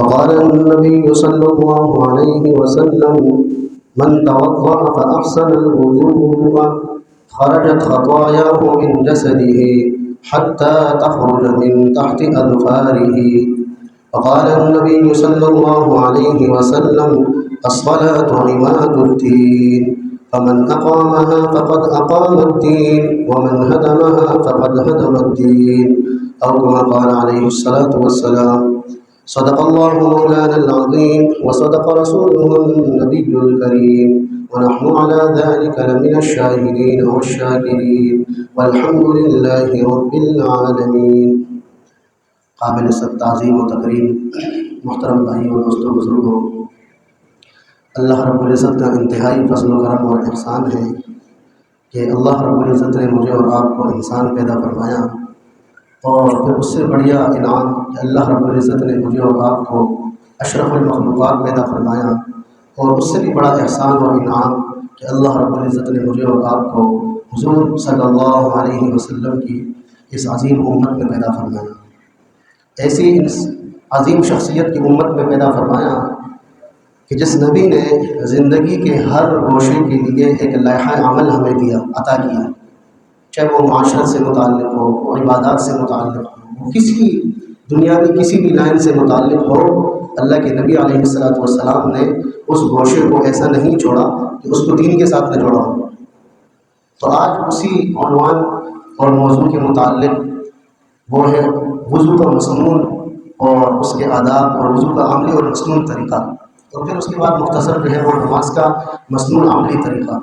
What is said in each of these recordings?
وقال النبي صلى الله عليه وسلم من توضأ فأحسن الوضوء خرجت خطاياه من جسده حتى تخرج من تحت أظفاره. وقال النبي صلى الله عليه وسلم الصلاة عماد الدين فمن أقامها فقد أقام الدين ومن هدمها فقد هدم الدين أو كما قال عليه الصلاة والسلام. صدق الله مولانا العظيم وصدق رسوله النبي الكريم ونحن على ذلك لمن الشاهدين والشاكرين والحمد لله رب العالمين. قابل سب تعظیم و تکریم محترم بھائی اور دوستوں بزرگوں، اللہ رب العزت کا انتہائی فضل و کرم اور احسان ہے کہ اللہ رب العزت نے مجھے اور آپ کو انسان پیدا فرمایا، اور پھر اس سے بڑھیا انعام کہ اللہ رب العزت نے مجھے اور آپ کو اشرف المخلوقات پیدا فرمایا، اور اس سے بھی بڑا احسان اور انعام کہ اللہ رب العزت نے مجھے اور آپ کو حضور صلی اللہ علیہ وسلم کی اس عظیم امت میں پیدا فرمایا، ایسی اس عظیم شخصیت کی امت میں پیدا فرمایا کہ جس نبی نے زندگی کے ہر گوشے کے لیے ایک لائحہ عمل ہمیں دیا، عطا کیا، چاہے وہ معاشرت سے متعلق ہو، وہ عبادات سے متعلق ہو، کسی دنیاوی کسی بھی لائن سے متعلق ہو، اللہ کے نبی علیہ السلام نے اس گوشے کو ایسا نہیں چھوڑا کہ اس کو دین کے ساتھ نہ جوڑا ہو۔ تو آج اسی عنوان اور موضوع کے متعلق وہ ہے وضو کا مسنون اور اس کے آداب، اور وضو کا عملی اور مسنون طریقہ، اور پھر اس کے بعد مختصر جو ہے وہ نماز کا مسنون عملی طریقہ۔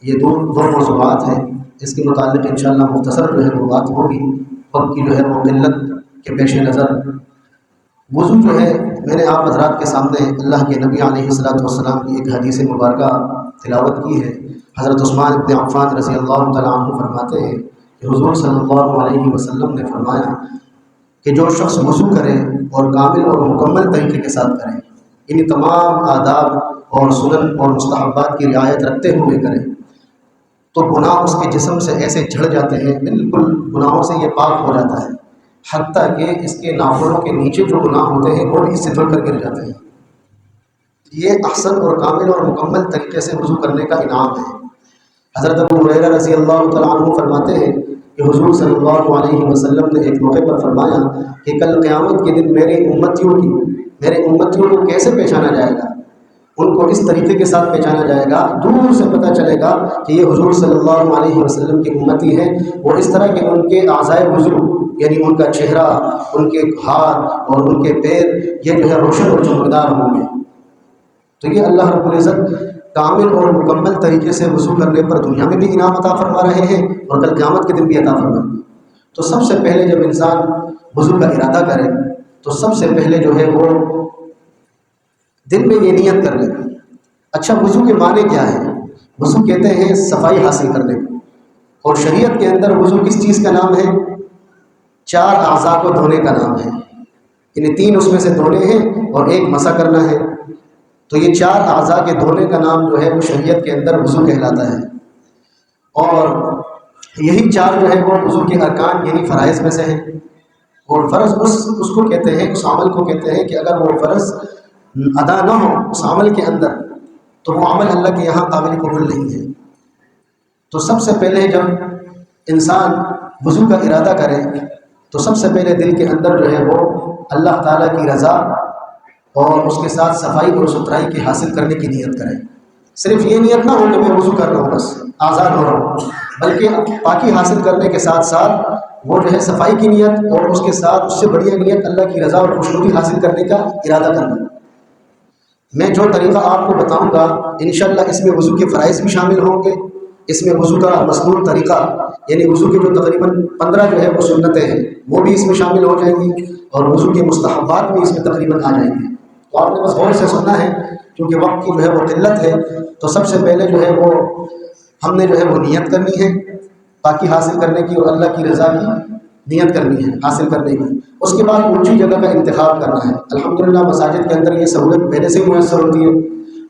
یہ دو موضوعات ہیں، اس کے متعلق انشاءاللہ مختصر جو ہے وہ بات ہوگی، وقت کی جو ہے وہ قلت کے پیش نظر۔ وضو جو ہے میں نے آپ حضرات کے سامنے اللہ کے نبی علیہ السلام کی ایک حدیث مبارکہ تلاوت کی ہے۔ حضرت عثمان بن عفان رضی اللہ تعالیٰ عنہ فرماتے ہیں کہ حضور صلی اللہ علیہ وسلم نے فرمایا کہ جو شخص وضو کرے اور کامل اور مکمل طریقے کے ساتھ کرے، یعنی تمام آداب اور سنن اور مستحبات کی رعایت رکھتے ہوئے کرے، تو گناہ اس کے جسم سے ایسے جھڑ جاتے ہیں، بالکل گناہوں سے یہ پاک ہو جاتا ہے، حتیٰ کہ اس کے ناخنوں کے نیچے جو گناہ ہوتے ہیں وہ بھی اس سے جھڑ کر گر جاتے ہیں۔ یہ احسن اور کامل اور مکمل طریقے سے وضو کرنے کا انعام ہے۔ حضرت ابو ہریرہ رضی اللہ تعالیٰ عنہ فرماتے ہیں کہ حضور صلی اللہ علیہ وسلم نے ایک موقع پر فرمایا کہ کل قیامت کے دن میرے امتیوں کو کیسے پہچانا جائے گا؟ ان کو اس طریقے کے ساتھ پہچانا جائے گا، دور سے پتہ چلے گا کہ یہ حضور صلی اللہ علیہ وسلم کے امتی ہیں، وہ اس طرح کہ ان کے اعضائے وضو، یعنی ان کا چہرہ، ان کے ہاتھ اور ان کے پیر یہ جو ہے روشن اور چمکدار ہوں گے۔ تو یہ اللہ رب العزت کامل اور مکمل طریقے سے وضو کرنے پر دنیا میں بھی انعام عطا فرما رہے ہیں اور کل قیامت کے دن بھی عطا فرمائیں گے۔ تو سب سے پہلے جب انسان وضو کا ارادہ کرے تو سب سے پہلے جو ہے وہ دل میں یہ نیت کر لے۔ اچھا، وضو کے معنی کیا ہے؟ وضو کہتے ہیں صفائی حاصل کرنے کو، اور شریعت کے اندر وضو کس چیز کا نام ہے؟ 4 اعضاء کو دھونے کا نام ہے، یعنی 3 اس میں سے دھونے ہیں اور 1 مسح کرنا ہے۔ تو یہ 4 اعضاء کے دھونے کا نام جو ہے وہ شریعت کے اندر وضو کہلاتا ہے، اور یہی 4 جو ہے وہ وضو کے ارکان یعنی فرائض میں سے ہیں۔ اور فرض اس کو کہتے ہیں، اس عمل کو کہتے ہیں کہ اگر وہ فرض ادا نہ ہو اس عمل کے اندر تو وہ عمل اللہ کے یہاں قابل قبول نہیں ہے۔ تو سب سے پہلے جب انسان وضو کا ارادہ کرے تو سب سے پہلے دل کے اندر جو ہے وہ اللہ تعالیٰ کی رضا اور اس کے ساتھ صفائی اور ستھرائی کی حاصل کرنے کی نیت کرے۔ صرف یہ نیت نہ ہو کہ میں وضو کر رہا ہوں بس آزاد ہو رہا ہوں، بلکہ پاکی حاصل کرنے کے ساتھ ساتھ وہ جو ہے صفائی کی نیت اور اس کے ساتھ اس سے بڑھیا نیت اللہ کی رضا اور خوشنودی حاصل کرنے کا ارادہ کرنا۔ میں جو طریقہ آپ کو بتاؤں گا انشاءاللہ اس میں وضو کے فرائض بھی شامل ہوں گے، اس میں وضو کا مسنون طریقہ یعنی وضو کے جو تقریباً 15 جو ہے وہ سنتیں ہیں وہ بھی اس میں شامل ہو جائیں گی، اور وضو کے مستحبات بھی اس میں تقریباً آ جائیں گے۔ تو آپ نے بس غور سے سننا ہے کیونکہ وقت کی جو ہے وہ قلت ہے۔ تو سب سے پہلے جو ہے وہ ہم نے جو ہے وہ نیت کرنی ہے پاکی حاصل کرنے کی، اور اللہ کی رضا کی نیت کرنی ہے حاصل کرنے کی۔ اس کے بعد اونچی جگہ کا انتخاب کرنا ہے۔ الحمدللہ مساجد کے اندر یہ سہولت پہلے سے ہی میسر ہوتی ہے،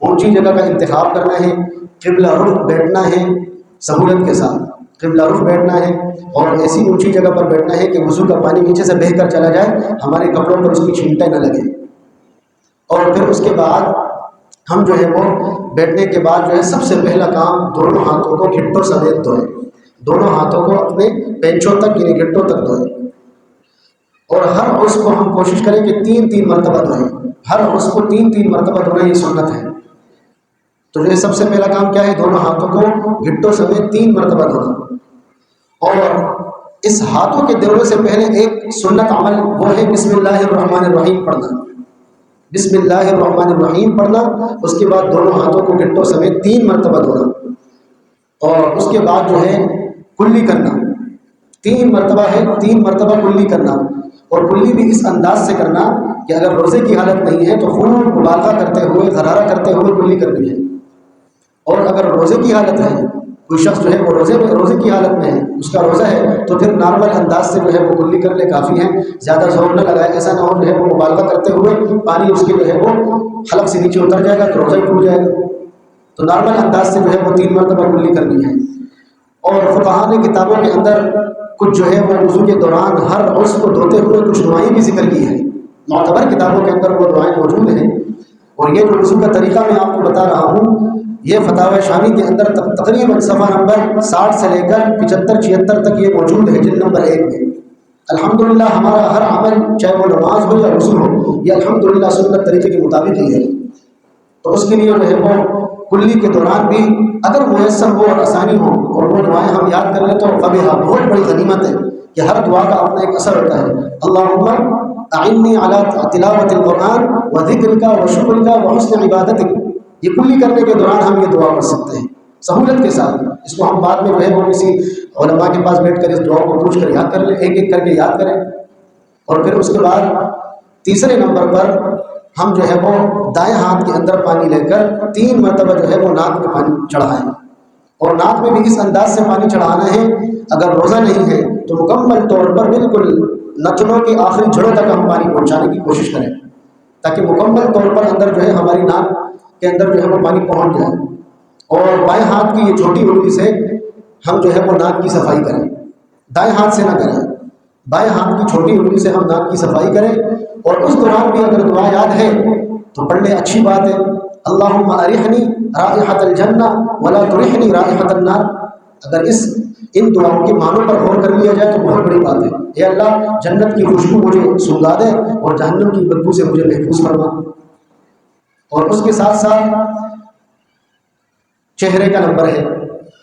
اونچی جگہ کا انتخاب کرنا ہے، قبلہ رخ بیٹھنا ہے سہولت کے ساتھ، قبلہ رخ بیٹھنا ہے، اور ایسی اونچی جگہ پر بیٹھنا ہے کہ وضو کا پانی نیچے سے بہہ کر چلا جائے، ہمارے کپڑوں پر اس کی چھینٹیں نہ لگے۔ اور پھر اس کے بعد ہم جو ہے وہ بیٹھنے کے بعد جو ہے سب سے پہلا کام دونوں ہاتھوں کو گھٹوں سمیت دھوئیں، دونوں ہاتھوں کو اپنے پینچوں تک یعنی گھٹوں تک دھوئیں، اور ہر عضو کو ہم کوشش کریں کہ 3 مرتبہ دھوئیں، ہر عضو کو 3 مرتبہ دھونا یہ سنت ہے۔ تو جو ہے سب سے پہلا کام کیا ہے، دونوں ہاتھوں کو گھٹوں سمیت 3 مرتبہ دھونا، اور اس ہاتھوں کے دھونے سے پہلے ایک سنت عمل وہ ہے بسم اللہ الرحمن الرحیم پڑھنا، بسم اللہ الرحمن الرحیم پڑھنا، اس کے بعد دونوں ہاتھوں کو گھٹوں سمیت 3 مرتبہ دھونا، اور اس کے بعد جو ہے کلی کرنا، 3 مرتبہ ہے، 3 مرتبہ کلی کرنا، اور کلی بھی اس انداز سے کرنا کہ اگر روزے کی حالت نہیں ہے تو خوب مبالغہ کرتے ہوئے غرارہ کرتے ہوئے کلی کرنی ہے، اور اگر روزے کی حالت ہے، کوئی شخص جو ہے وہ روزے کی حالت میں ہے، اس کا روزہ ہے، تو پھر نارمل انداز سے جو ہے وہ کلی کر لے کافی ہے، زیادہ زور نہ لگائے، ایسا نہ ہو جو ہے وہ مبالغہ کرتے ہوئے پانی اس کے جو ہے وہ حلق سے نیچے اتر جائے گا تو روزہ ہی ٹوٹ جائے گا۔ تو نارمل انداز سے جو ہے وہ 3 مرتبہ کلی کرنی ہے۔ اور فقہاء نے کتابوں کے اندر کچھ جو ہے وہ وضو کے دوران ہر عضو کو دھوتے ہوئے کچھ دعائیں بھی ذکر کی ہیں، معتبر کتابوں کے اندر وہ دعائیں موجود ہیں، اور یہ جو وضو کا طریقہ میں آپ کو بتا رہا ہوں یہ فتاوی شامی کے اندر تقریباً صفحہ نمبر 60 سے لے کر 75 76 تک یہ موجود ہے، جلد نمبر 1 میں۔ الحمدللہ ہمارا ہر عمل چاہے وہ نماز ہو یا وضو ہو، یہ الحمدللہ سنت طریقے کے مطابق ہی ہے، تو اس کے لیے جو ہے وہ کلی کے دوران بھی اگر میسر ہو اور آسانی ہو اور وہ دعائیں ہم یاد کر لیں تو فبیہا، بہت بڑی غنیمت ہے کہ ہر دعا کا اپنا ایک اثر ہوتا ہے۔ اللہم اعنی علی تلاوت القرآن و ذکرک و شکرک و حسن عبادتک، یہ کلی کرنے کے دوران ہم یہ دعا پڑھ سکتے ہیں سہولت کے ساتھ۔ اس کو ہم بعد میں جو ہے وہ کسی علماء کے پاس بیٹھ کر اس دعا کو پوچھ کر یاد کر لیں، ایک ایک کر کے یاد کریں، اور پھر اس کے بعد تیسرے نمبر پر ہم جو ہے وہ دائیں ہاتھ کے اندر پانی لے کر 3 مرتبہ جو ہے وہ ناک میں پانی چڑھائیں، اور ناک میں بھی اس انداز سے پانی چڑھانا ہے، اگر روزہ نہیں ہے تو مکمل طور پر بالکل نتنوں کی آخری جڑوں تک ہم پانی پہنچانے کی کوشش کریں تاکہ مکمل طور پر اندر جو ہے ہماری ناک کے اندر جو ہے وہ پانی پہنچ جائے، اور بائیں ہاتھ کی یہ چھوٹی انگلی سے ہم جو ہے وہ ناک کی صفائی کریں، دائیں ہاتھ سے نہ کریں، بائیں ہاتھ کی چھوٹی انگلی سے ہم ناک کی صفائی کریں، اور اس دوران بھی اگر دعا یاد ہے تو پڑھ لیں، اچھی بات ہے۔ اللہم ارحنی رائحۃ الجنہ ولا ترحنی رائحۃ النار، اگر ان دعاؤں کے معنوں پر غور کر لیا جائے تو بہت بڑی بات ہے۔ اے اللہ جنت کی خوشبو مجھے سنگا دے اور جہنم کی بدبو سے مجھے محفوظ فرما، اور اس کے ساتھ ساتھ چہرے کا نمبر ہے،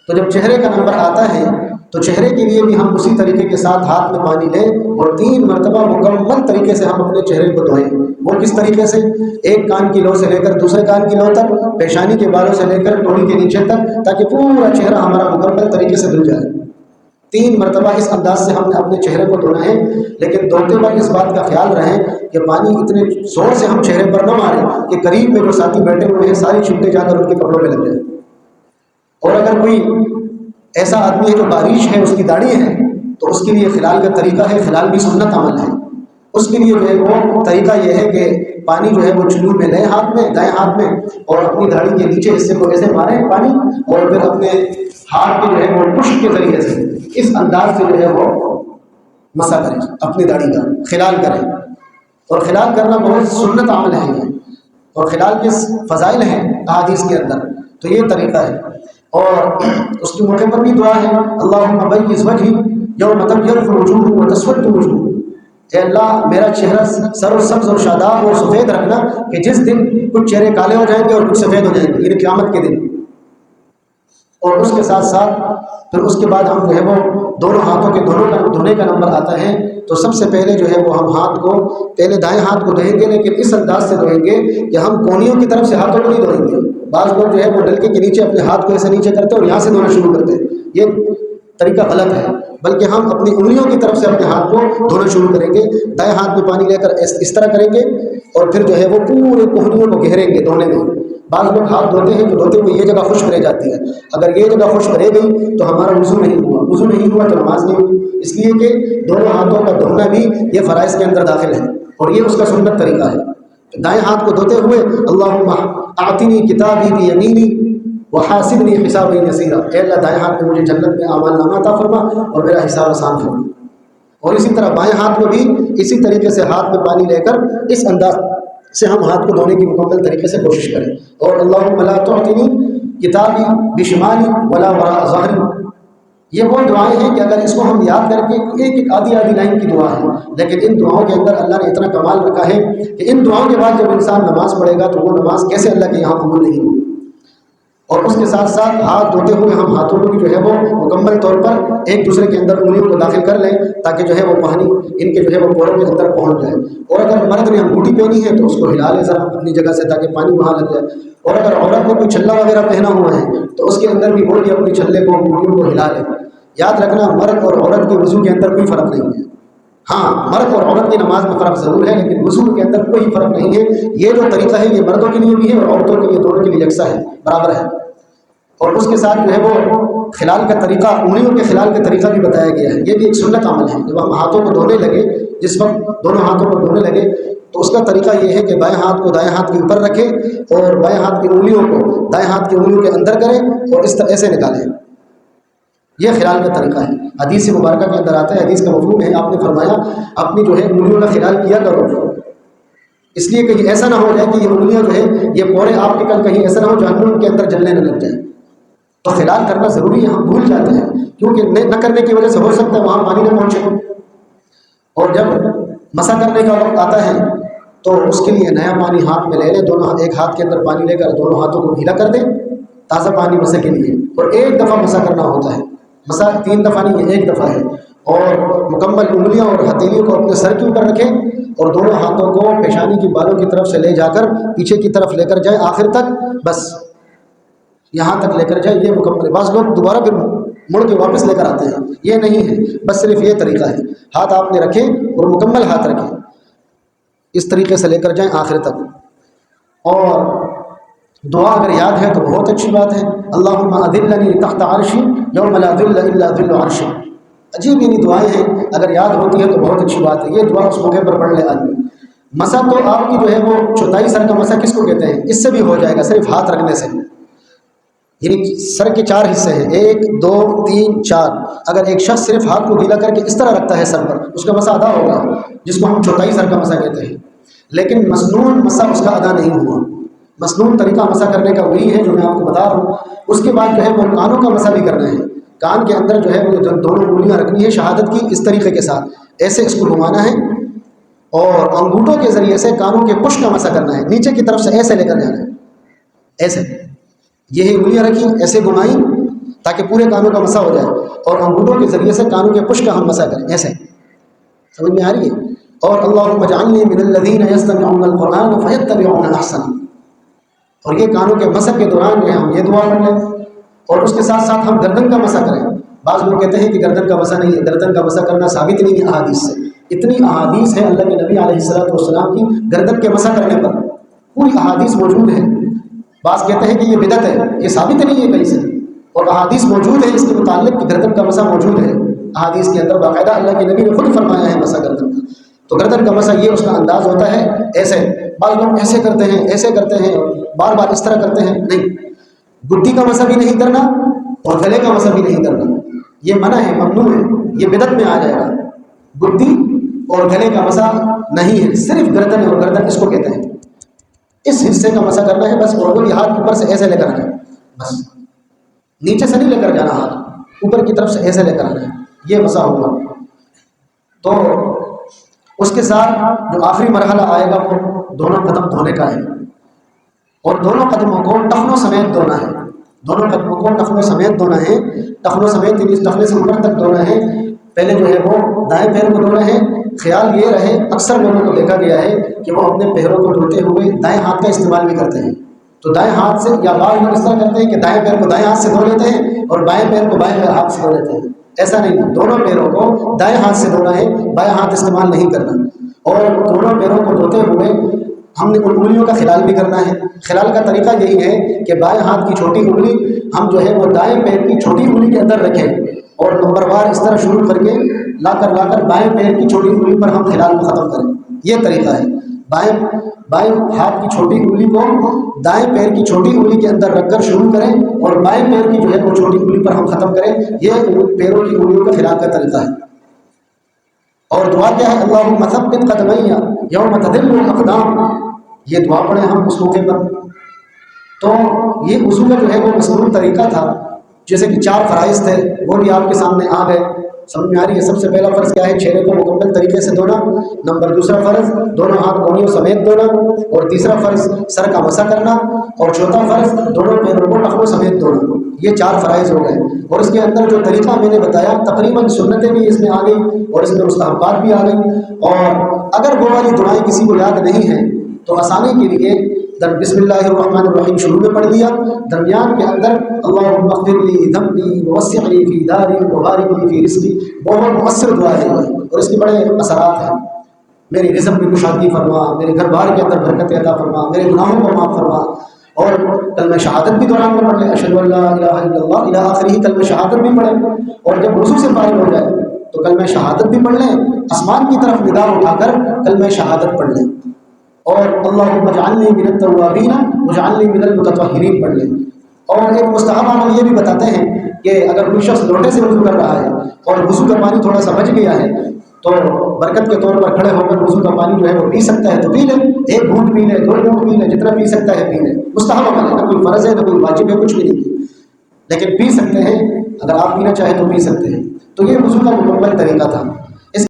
تو جب چہرے کا نمبر آتا ہے تو چہرے کے لیے بھی ہم اسی طریقے کے ساتھ ہاتھ میں پانی لیں اور 3 مرتبہ مکمل طریقے سے ہم اپنے چہرے کو دھوئیں۔ وہ کس طریقے سے؟ ایک کان کی لو سے لے کر دوسرے کان کی لو تک، پیشانی کے بالوں سے لے کر ٹوڑی کے نیچے تک، تاکہ پورا چہرہ ہمارا مکمل طریقے سے دھل جائے۔ 3 مرتبہ اس انداز سے ہم نے اپنے چہرے کو دھونا ہے، لیکن دھوتے وقت اس بات کا خیال رہے کہ پانی اتنے زور سے ہم چہرے پر نہ ماریں کہ قریب میں جو ساتھی بیٹھے ہوئے ہیں ساری چھٹے جا کر ان کے کپڑوں میں لگ جائیں، اور اگر کوئی ایسا آدمی ہے جو باریش ہے، اس کی داڑھی ہے، تو اس کے لیے خلال کا طریقہ ہے، خلال بھی سنت عمل ہے، اس کے لیے جو ہے وہ طریقہ یہ ہے کہ پانی جو ہے وہ چلو میں لیں ہاتھ میں، دائیں ہاتھ میں، اور اپنی داڑھی کے نیچے حصے کو ایسے ماریں پانی، اور پھر اپنے ہاتھ کے جو ہے وہ پشت کے ذریعے سے اس انداز سے جو ہے وہ مسا کریں اپنی داڑھی کا، خلال کریں، اور خلال کرنا بہت سنت عمل ہے یہ، اور خلال کے فضائل ہیں احادیث کے اندر، تو یہ طریقہ ہے۔ اور اس کے موقع پر بھی دعا ہے، اللہم بیض وجہی یوم تبیض وجوہ وتسود وجوہ، اے اللہ میرا چہرہ سر و سبز اور شاداب اور سفید رکھنا کہ جس دن کچھ چہرے کالے ہو جائیں گے اور کچھ سفید ہو جائیں گے، یعنی قیامت کے دن۔ اور اس کے ساتھ ساتھ پھر اس کے بعد ہم جو ہے وہ دونوں ہاتھوں کے دھونے کا نمبر آتا ہے، تو سب سے پہلے جو ہے وہ ہم ہاتھ کو پہلے دائیں ہاتھ کو دھوئیں گے، لیکن اس انداز سے دھوئیں گے کہ ہم کونیوں کی طرف سے ہاتھوں کو نہیں دھوئیں گے۔ بعض لوگ جو ہے وہ ڈلکے کے نیچے اپنے ہاتھ کو ایسے نیچے کرتے ہیں اور یہاں سے دھونا شروع کرتے ہیں، یہ طریقہ غلط ہے، بلکہ ہم اپنی انگلیوں کی طرف سے اپنے ہاتھ کو دھونا شروع کریں گے، دائیں ہاتھ میں پانی لے کر اس طرح کریں گے، اور پھر جو ہے وہ پورے کوہنیوں کو گھیریں گے دھونے میں۔ بعض لوگ ہاتھ دھوتے ہیں تو دھوتے ہوئے یہ جگہ خشک رہ جاتی ہے، اگر یہ جگہ خشک رہ گئی تو ہمارا وضو نہیں ہوا، وضو نہیں ہوا تو نماز نہیں ہوئی، اس لیے کہ دونوں ہاتھوں کا دھونا بھی یہ فرائض کے اندر داخل ہے، اور یہ اس کا سنت طریقہ ہے۔ دائیں ہاتھ کو دھوتے ہوئے اللہم اعطنی کتابی بیمینی وحاسبنی حسابا یسیرا، اے اللہ دائیں ہاتھ میں مجھے جنت میں اعمال نامہ عطا فرما اور میرا حساب آسان فرما، اور اسی طرح بائیں ہاتھ کو بھی اسی طریقے سے ہاتھ میں پانی لے کر اس سے ہم ہاتھ کو دھونے کی مکمل طریقے سے کوشش کریں. اور اللہم لا تعطنی کتابی بشمالی ولا وراء ظہری، یہ وہ دعائیں ہیں کہ اگر اس کو ہم یاد کر کے ایک آدھی لائن کی دعا ہے، لیکن ان دعاؤں کے اندر اللہ نے اتنا کمال رکھا ہے کہ ان دعاؤں کے بعد جب انسان نماز پڑھے گا تو وہ نماز کیسے اللہ کے یہاں قبول نہیں ہوگی. اور اس کے ساتھ ساتھ ہاتھ دھوتے ہوئے ہم ہاتھوں کو بھی جو ہے وہ مکمل طور پر ایک دوسرے کے اندر انگلیوں کو داخل کر لیں تاکہ جو ہے وہ پانی ان کے جو ہے وہ پوروں کے اندر پہنچ جائے. اور اگر مرد نے انگوٹھی پہنی ہے تو اس کو ہلا لے ذرا اپنی جگہ سے تاکہ پانی وہاں لگ جائے. اور اگر عورت نے کوئی چھلا وغیرہ پہنا ہوا ہے تو اس کے اندر بھی وہ بھی اپنی چھلے کو انگلیوں کو ہلا لے. یاد رکھنا مرد اور عورت کے وضو کے اندر کوئی فرق نہیں ہے. ہاں مرد اور عورت کی نماز میں فرق ضرور ہے لیکن وضو کے اندر کوئی فرق نہیں ہے. یہ جو طریقہ ہے یہ مردوں کے لیے بھی ہے اور عورتوں کے لیے، دونوں کے لیے یکساں ہے، برابر ہے. اور اس کے ساتھ جو ہے وہ خلال کا طریقہ، انگلیوں کے خلال کا طریقہ بھی بتایا گیا ہے. یہ بھی ایک سنت عمل ہے. جب ہم ہاتھوں کو دھونے لگے، جس وقت دونوں ہاتھوں کو دھونے لگے تو اس کا طریقہ یہ ہے کہ بائیں ہاتھ کو دائیں ہاتھ کے اوپر رکھیں اور بائیں ہاتھ کی انگلیوں کو دائیں ہاتھ کی انگلیوں کے اندر کریں اور اس طرح ایسے نکالیں. یہ خلال کا طریقہ ہے. حدیث مبارکہ کے اندر آتا ہے، حدیث کا مفہوم ہے، آپ نے فرمایا اپنی جو ہے انگلیوں کا خلال کیا کرو، اس لیے کہیں ایسا نہ ہو جائے کہ یہ انگلیاں جو ہے یہ پورے آپ کے کل کہیں ایسا نہ ہو جہنم کے اندر جلنے نہ لگ جائے. تو خلال کرنا ضروری ہے. ہم بھول جاتے ہیں کیونکہ نہ کرنے کی وجہ سے ہو سکتا ہے وہاں پانی نہ پہنچے. اور جب مسح کرنے کا وقت آتا ہے تو اس کے لیے نیا پانی ہاتھ میں لے لیں، دونوں ایک ہاتھ کے اندر پانی لے کر دونوں ہاتھوں کو گیلا کر دیں، تازہ پانی مسح کے لیے. اور ایک دفعہ مسح کرنا ہوتا ہے. مسح 3 دفعہ نہیں، یہ 1 دفعہ ہے. اور مکمل انگلیاں اور ہتھیلیوں کو اپنے سر کے اوپر رکھیں اور دونوں ہاتھوں کو پیشانی کی بالوں کی طرف سے لے جا کر پیچھے کی طرف لے کر جائیں آخر تک، بس یہاں تک لے کر جائیں. یہ مکمل. بعض لوگ دوبارہ پھر مڑ کے واپس لے کر آتے ہیں، یہ نہیں ہے، بس صرف یہ طریقہ ہے. ہاتھ آپ نے رکھے اور مکمل ہاتھ رکھیں، اس طریقے سے لے کر جائیں آخر تک. اور دعا اگر یاد ہے تو بہت اچھی بات ہے. اللہم اذلنی تحت عرشی یوم لا ذل الا ذل عرشی. عجیب یعنی دعائیں ہیں، اگر یاد ہوتی ہے تو بہت اچھی بات ہے. یہ دعا اس موقع پر پڑھ لے آدمی. مسح تو آپ کی جو ہے وہ چوتھائی سر کا مسح کس کو کہتے ہیں؟ اس سے بھی ہو جائے گا صرف ہاتھ رکھنے سے. یعنی سر کے 4 حصے ہیں، 1 2 3 4. اگر ایک شخص صرف ہاتھ کو گیلا کر کے اس طرح رکھتا ہے سر پر، اس کا مسح ادا ہوگا، جس کو ہم چوتھائی سر کا مسح کہتے ہیں. لیکن مسنون مسح اس کا ادا نہیں ہوا. مسنون طریقہ مسح کرنے کا وہی ہے جو میں آپ کو بتا رہا ہوں. اس کے بعد جو ہے وہ کانوں کا مسح بھی کرنا ہے. کان کے اندر جو ہے وہ دونوں انگلیاں رکھنی ہے شہادت کی، اس طریقے کے ساتھ ایسے اس کو گھمانا ہے اور انگوٹھوں کے ذریعے سے کانوں کے پش کا مسح کرنا ہے. نیچے کی طرف سے ایسے لے کر جانا ہے، ایسے. یہ انگلیاں رکھی ایسے گھمائیں تاکہ پورے کانوں کا مسح ہو جائے اور انگوٹھوں کے ذریعے سے کانوں کے پش کا ہم مسح کریں ایسے. سمجھ میں آ رہی ہے؟ اور اللہم اجعلنی من الذین یستمعون القرآن فیتبعون احسنہ. اور یہ کانوں کے مسح کے دوران جو ہے ہم یہ دعا پڑھ لیں اور اس کے ساتھ ساتھ ہم گردن کا مسح کریں. بعض لوگ کہتے ہیں کہ گردن کا مسح نہیں ہے، گردن کا مسح کرنا ثابت نہیں ہے احادیث سے. اتنی احادیث ہے اللہ کے نبی علیہ السلام کی گردن کے مسح کرنے پر، پوری احادیث موجود ہے. بعض کہتے ہیں کہ یہ بدعت ہے، یہ ثابت نہیں ہے کہیں سے، اور احادیث موجود ہے اس کے متعلق کہ گردن کا مسح موجود ہے احادیث کے اندر. باقاعدہ اللہ کے نبی نے خود فرمایا ہے مسح گردن کا. تو گردن کا مسح یہ اس کا انداز ہوتا ہے ایسے. بعض لوگ ایسے کرتے ہیں، ایسے کرتے ہیں، بار بار اس طرح کرتے ہیں. نہیں، گدی کا مسح بھی نہیں کرنا اور گلے کا مسح بھی نہیں کرنا. یہ منع ہے، ممنوع ہے، یہ بدعت میں آ جائے گا. گدی اور گلے کا مسح نہیں ہے، صرف گردن اور گردن اس کو کہتے ہیں. اس حصے کا مسح کرنا ہے بس. اور وہ ہاتھ اوپر سے ایسے لے کر آنا ہے بس، نیچے سے نہیں لے کر جانا، ہاتھ اوپر کی طرف سے ایسے لے کر آنا ہے. یہ مسح ہوگا. تو اس کے ساتھ جو آخری مرحلہ آئے گا وہ دونوں قدم دھونے کا ہے. اور دونوں قدموں کو ٹخنوں سمیت دھونا ہے. دونوں قدموں کو ٹخنوں سمیت دھونا ہے. ٹخنوں سمیت یعنی ٹخنے سے اوپر تک دھونا ہے. پہلے جو ہے وہ دائیں پیر کو دھونا ہے. خیال یہ رہے، اکثر لوگوں کو دیکھا گیا ہے کہ وہ اپنے پیروں کو دھوتے ہوئے دائیں ہاتھ کا استعمال بھی کرتے ہیں. تو دائیں ہاتھ سے، یا بعض لوگ اس طرح کرتے ہیں کہ دائیں پیر کو دائیں ہاتھ سے دھو لیتے ہیں اور بائیں پیر کو بائیں ہاتھ سے دھو لیتے ہیں. ایسا نہیں ہے، دونوں پیروں کو دائیں ہاتھ سے دھونا ہے، بائیں ہاتھ استعمال نہیں کرنا. اور دونوں پیروں کو دھوتے ہوئے ہم نے انگلیوں کا خلال بھی کرنا ہے. خلال کا طریقہ یہی ہے کہ بائیں ہاتھ کی چھوٹی انگلی ہم جو ہے وہ دائیں پیر کی چھوٹی انگلی کے اندر رکھیں اور نمبر وار اس طرح شروع کر کے لا کر بائیں پیر کی چھوٹی انگلی پر ہم خلال کو ختم کریں. یہ طریقہ ہے. بائیں ہاتھ کی چھوٹی انگلی کو دائیں پیر کی چھوٹی انگلی کے اندر رکھ کر شروع کریں اور بائیں پیر کی جو ہے وہ چھوٹی انگلی پر ہم ختم کریں. یہ پیروں کی انگلیوں کا خلال کا طریقہ ہے. اور دعا کیا ہے؟ اللہم ثبت قدمی یوم تذل الاقدام. یہ دعا پڑھیں ہم اس موقع پر۔ تو یہ وضو کا جو ہے وہ مصنون طریقہ تھا، جیسے کہ 4 فرائض تھے وہ بھی آپ کے سامنے آ گئے، سمجھ میں آ رہی ہے۔ سب سے پہلا فرض کیا ہے؟ چہرے کو مکمل طریقے سے دھونا۔ نمبر دوسرا فرض دونوں ہاتھ کونیوں سمیت دھونا، اور تیسرا فرض سر کا مسح کرنا، اور چوتھا فرض دونوں پیروں کو ٹخنوں سمیت دھونا۔ یہ 4 فرائض ہو گئے، اور اس کے اندر جو طریقہ میں نے بتایا تقریباً سنتیں بھی اس میں آ گئی اور اس میں مستحبات بھی آ گئی۔ اور اگر وہ والی دعائیں کسی کو یاد نہیں ہیں تو آسانی کے لیے بسم اللہ الرحمن الرحیم شروع میں پڑھ دیا، درمیان کے اندر اللہم اغفر لی ذنبی ووسع لی فی داری وبارک لی فی رزقی، بہت مؤثر دعا ہے اور اس کے بڑے اثرات ہیں۔ میری رزق میں کشادگی فرما، میرے گھر بار کے اندر برکت عطا فرما، میرے گناہوں کو معاف فرما۔ اور کلمہ شہادت بھی دوران میں پڑھ لیں، اشہد ان لا الہ الا اللہ الی آخرہ، کلمہ شہادت بھی پڑھیں، اور جب وضو سے فارغ ہو جائے تو کلمہ شہادت بھی پڑھ لیں، آسمان کی طرف نگاہ اٹھا کر کلمہ شہادت پڑھ لیں، اور اللہم اجعلنی من التوابین واجعلنی من المتطہرین پڑھ لیں۔ اور ایک مستحب عمل یہ بھی بتاتے ہیں کہ اگر کوئی شخص لوٹے سے وضو کر رہا ہے اور وضو کا پانی تھوڑا سا بچ گیا ہے تو برکت کے طور پر کھڑے ہو کر وضو کا پانی جو ہے وہ پی سکتا ہے تو پی لے، 1 گھونٹ پی لے، 2 گھونٹ پی لے، جتنا پی سکتا ہے پی لے۔ مستحب عمل ہے، نہ کوئی فرض ہے نہ کوئی واجب ہے، کچھ بھی نہیں، لیکن پی سکتے ہیں، اگر آپ پینا چاہیں تو پی سکتے ہیں۔ تو یہ وضو کا مکمل طریقہ تھا۔